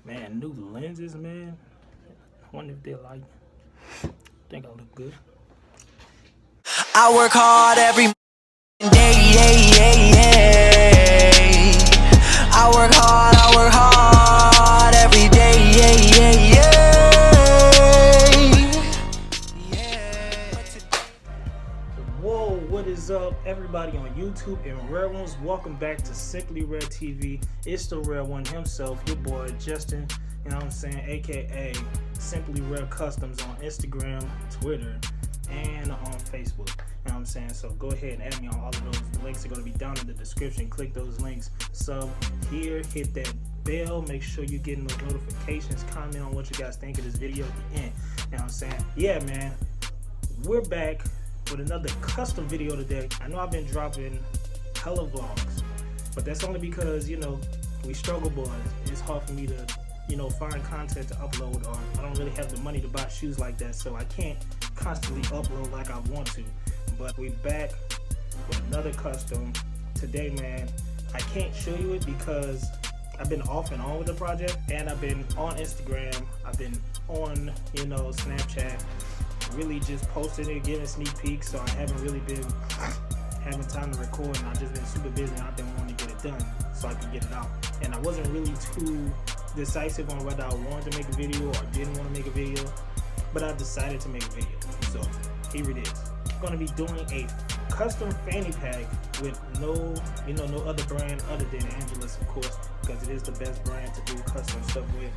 Man, new lenses, man. I wonder if they like. Think I look good. I work hard every day, I work hard every day, Whoa, what is up, everybody on YouTube and Rare Ones? Welcome back to Simply Rare TV. It's the Rare One himself, your boy Justin, you know what I'm saying, aka Simply Rare Customs on Instagram, Twitter, and on Facebook. You know what I'm saying? So go ahead and add me on all of those. Links are going to be down in the description. Click those links. Sub here, hit that bell. Make sure you're getting those notifications. Comment on what you guys think of this video at the end. You know what I'm saying? Yeah, man. We're back with another custom video today. I know I've been dropping hella vlogs, but that's only because, you know, we struggle boys. It's hard for me to, you know, find content to upload, or I don't really have the money to buy shoes like that, so I can't constantly upload like I want to. But we're back with another custom today, man. I can't show you it because I've been off and on with the project, and I've been on Instagram, I've been on, you know, Snapchat, really just posting it, giving sneak peeks, so I haven't really been having time to record, and I've just been super busy, and I've been wanting to get it done so I can get it out. And I wasn't really too decisive on whether I wanted to make a video or didn't want to make a video, but I decided to make a video, so here it is. I'm going to be doing a custom fanny pack with no other brand other than Angelus, of course, because it is the best brand to do custom stuff with.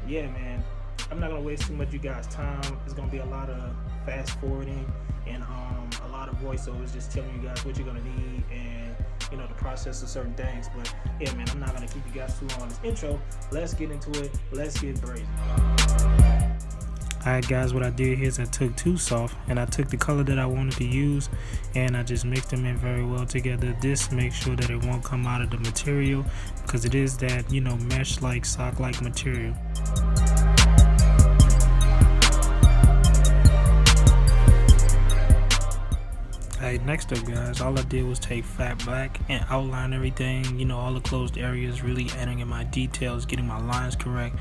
Yeah, man, I'm not gonna waste too much of you guys' time. It's gonna be a lot of fast forwarding and a lot of voiceovers just telling you guys what you're gonna need and, you know, the process of certain things. But yeah, man, I'm not gonna keep you guys too long on this intro. Let's get into it. Let's get brazen. Alright guys, what I did here is I took two soft and I took the color that I wanted to use and I just mixed them in very well together. This makes sure that it won't come out of the material because it is that, you know, mesh like sock like material. Alright, next up guys, all I did was take fat black and outline everything, you know, all the closed areas, really adding in my details, getting my lines correct.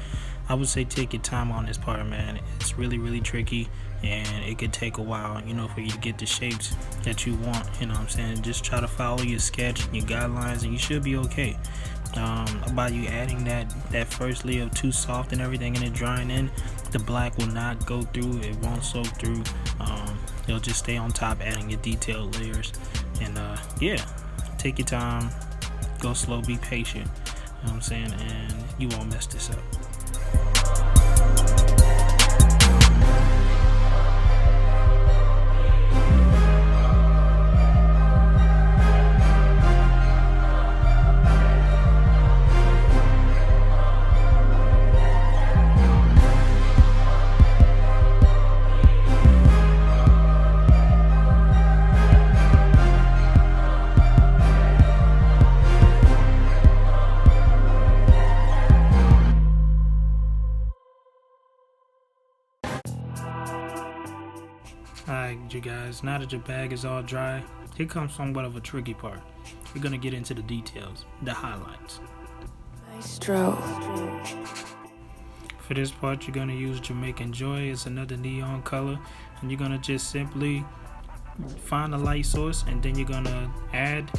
I would say take your time on this part, man. It's really tricky and it could take a while, you know, for you to get the shapes that you want, you know what I'm saying? Just try to follow your sketch and your guidelines and you should be okay. About you adding that first layer of too soft and everything and it drying in, the black will not go through, it won't soak through. It'll just stay on top, adding your detailed layers. And yeah, take your time, go slow, be patient, you know what I'm saying, and you won't mess this up. Alright you guys, now that your bag is all dry, here comes somewhat of a tricky part. We're gonna get into the details, the highlights. For this part, you're gonna use Jamaican Joy. It's another neon color, and you're gonna just simply find a light source, and then you're gonna add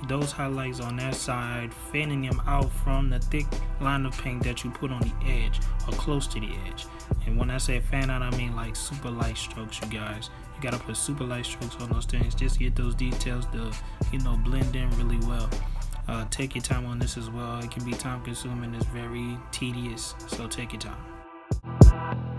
those highlights on that side, fanning them out from the thick line of paint that you put on the edge or close to the edge. And when I say fan out, I mean like super light strokes, you guys. You gotta put super light strokes on those things just to get those details to, you know, blend in really well. Take your time on this as well. It can be time consuming, it's very tedious, so take your time.